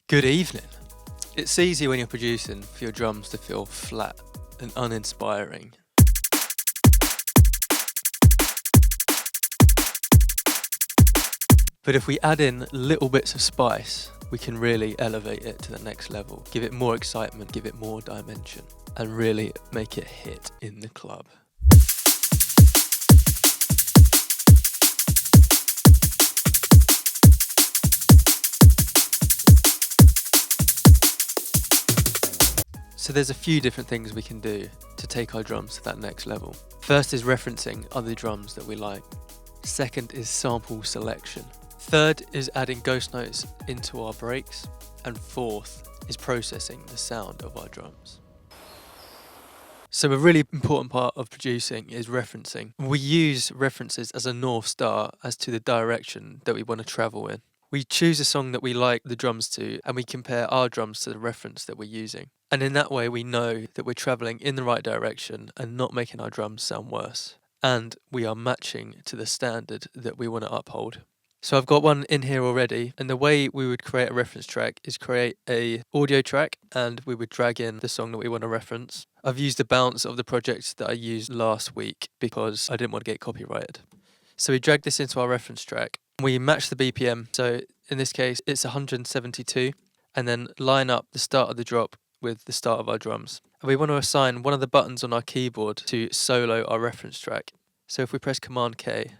Good evening. It's easy when you're producing for your drums to feel flat and uninspiring. But if we add in little bits of spice, we can really elevate it to the next level, give it more excitement, give it more dimension, and really make it hit in the club. So there's a few different things we can do to take our drums to that next level. First is referencing other drums that we like. Second is sample selection. Third is adding ghost notes into our breaks. And fourth is processing the sound of our drums. So a really important part of producing is referencing. We use references as a north star as to the direction that we want to travel in. We choose a song that we like the drums to, and we compare our drums to the reference that we're using. And in that way, we know that we're travelling in the right direction and not making our drums sound worse. And we are matching to the standard that we want to uphold. So I've got one in here already, and the way we would create a reference track is create a audio track, and we would drag in the song that we want to reference. I've used the bounce of the project that I used last week because I didn't want to get copyrighted. So we drag this into our reference track. We match the BPM, so in this case it's 172, and then line up the start of the drop with the start of our drums. And we want to assign one of the buttons on our keyboard to solo our reference track. So if we press Command K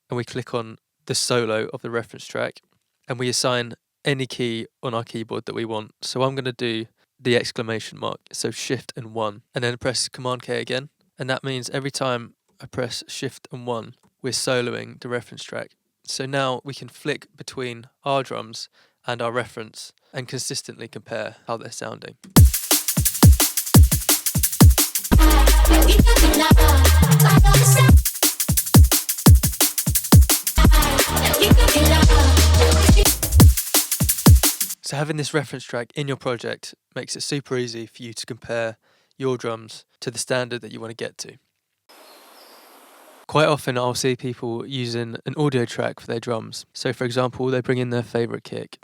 and we click on the solo of the reference track, and we assign any key on our keyboard that we want. So I'm going to do the exclamation mark, so Shift and 1, and then press Command K again. And that means every time I press Shift and 1, we're soloing the reference track. So now we can flick between our drums and our reference and consistently compare how they're sounding. So having this reference track in your project makes it super easy for you to compare your drums to the standard that you want to get to. Quite often I'll see people using an audio track for their drums. So for example, they bring in their favourite kick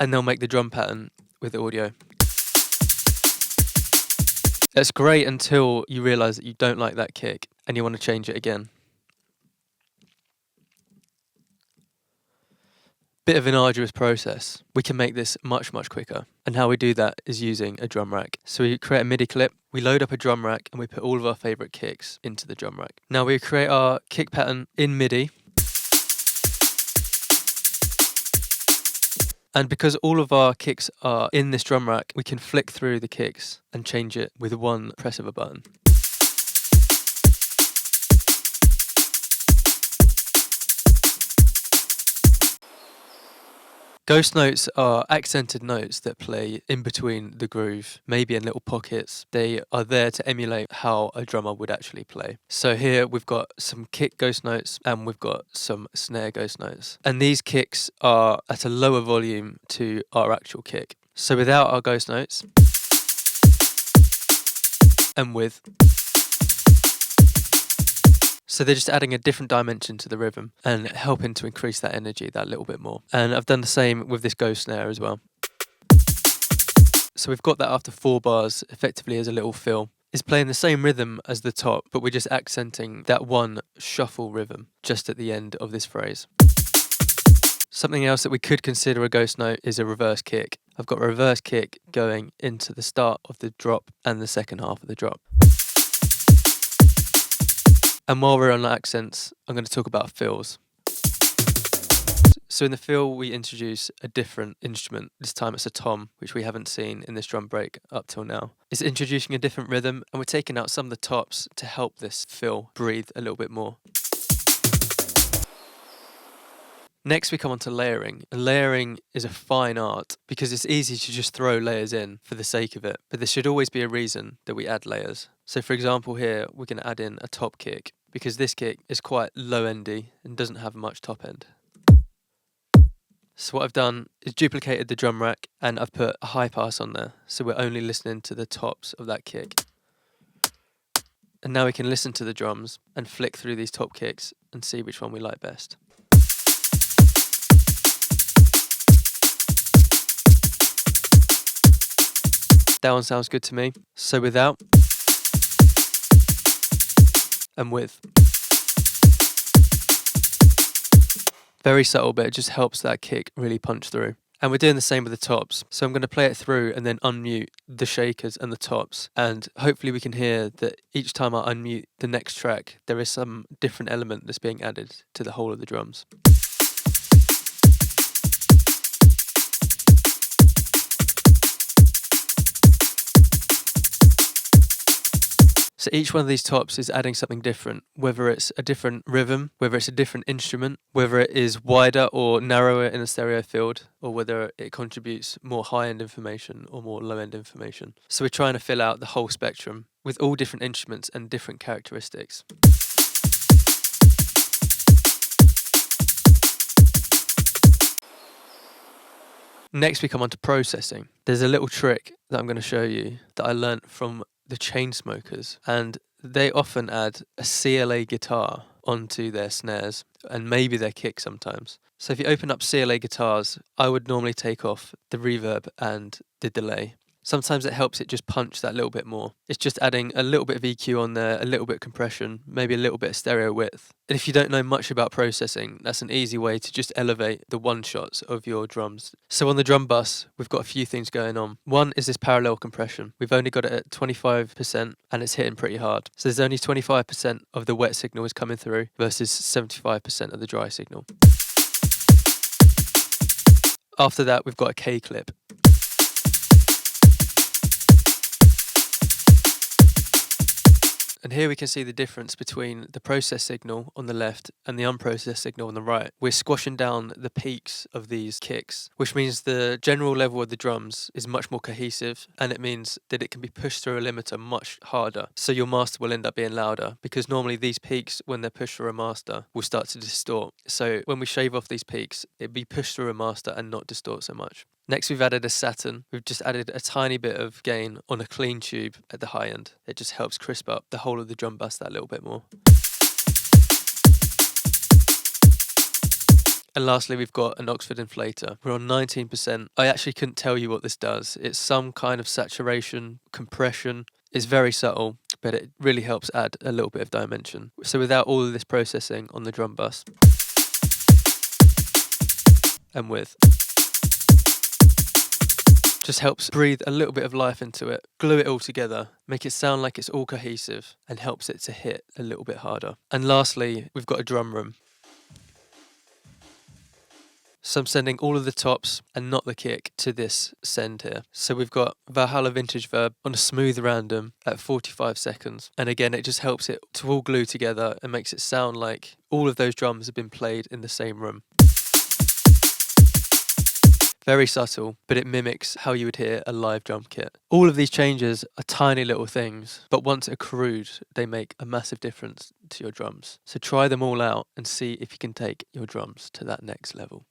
and they'll make the drum pattern with audio. That's great until you realise that you don't like that kick and you want to change it again. Bit of an arduous process. We can make this much quicker. And how we do that is using a drum rack. So we create a MIDI clip, we load up a drum rack, and we put all of our favourite kicks into the drum rack. Now we create our kick pattern in MIDI. And because all of our kicks are in this drum rack, we can flick through the kicks and change it with one press of a button. Ghost notes are accented notes that play in between the groove, maybe in little pockets. They are there to emulate how a drummer would actually play. So here we've got some kick ghost notes and we've got some snare ghost notes. And these kicks are at a lower volume to our actual kick. So without our ghost notes, and with. So they're just adding a different dimension to the rhythm and helping to increase that energy that little bit more. And I've done the same with this ghost snare as well. So we've got that after 4 bars, effectively as a little fill. It's playing the same rhythm as the top, but we're just accenting that one shuffle rhythm just at the end of this phrase. Something else that we could consider a ghost note is a reverse kick. I've got a reverse kick going into the start of the drop and the second half of the drop. And while we're on accents, I'm going to talk about fills. So in the fill, we introduce a different instrument. This time it's a tom, which we haven't seen in this drum break up till now. It's introducing a different rhythm, and we're taking out some of the tops to help this fill breathe a little bit more. Next, we come on to layering. And layering is a fine art because it's easy to just throw layers in for the sake of it. But there should always be a reason that we add layers. So for example here, we're going to add in a top kick because this kick is quite low-endy and doesn't have much top end. So what I've done is duplicated the drum rack and I've put a high pass on there. So we're only listening to the tops of that kick. And now we can listen to the drums and flick through these top kicks and see which one we like best. That one sounds good to me. So without and with. Very subtle, but it just helps that kick really punch through. And we're doing the same with the tops. So I'm going to play it through and then unmute the shakers and the tops. And hopefully we can hear that each time I unmute the next track, there is some different element that's being added to the whole of the drums. So each one of these tops is adding something different, whether it's a different rhythm, whether it's a different instrument, whether it is wider or narrower in a stereo field, or whether it contributes more high-end information or more low-end information. So we're trying to fill out the whole spectrum with all different instruments and different characteristics. Next we come on to processing. There's a little trick that I'm going to show you that I learnt from the Chainsmokers, and they often add a CLA guitar onto their snares and maybe their kick sometimes. So if you open up CLA guitars, I would normally take off the reverb and the delay. Sometimes it helps it just punch that little bit more. It's just adding a little bit of EQ on there, a little bit of compression, maybe a little bit of stereo width. And if you don't know much about processing, that's an easy way to just elevate the one-shots of your drums. So on the drum bus, we've got a few things going on. One is this parallel compression. We've only got it at 25% and it's hitting pretty hard. So there's only 25% of the wet signal is coming through versus 75% of the dry signal. After that, we've got a K clip. And here we can see the difference between the processed signal on the left and the unprocessed signal on the right. We're squashing down the peaks of these kicks, which means the general level of the drums is much more cohesive, and it means that it can be pushed through a limiter much harder. So your master will end up being louder, because normally these peaks, when they're pushed through a master, will start to distort. So when we shave off these peaks, it'll be pushed through a master and not distort so much. Next, we've added a Saturn. We've just added a tiny bit of gain on a clean tube at the high end. It just helps crisp up the whole of the drum bus that little bit more. And lastly, we've got an Oxford inflator. We're on 19%. I actually couldn't tell you what this does. It's some kind of saturation, compression. It's very subtle, but it really helps add a little bit of dimension. So without all of this processing on the drum bus and with, just helps breathe a little bit of life into it, glue it all together, make it sound like it's all cohesive, and helps it to hit a little bit harder. And lastly, we've got a drum room. So I'm sending all of the tops and not the kick to this send here. So we've got Valhalla Vintage Verb on a smooth random at 45 seconds. And again, it just helps it to all glue together and makes it sound like all of those drums have been played in the same room. Very subtle, but it mimics how you would hear a live drum kit. All of these changes are tiny little things, but once accrued, they make a massive difference to your drums. So try them all out and see if you can take your drums to that next level.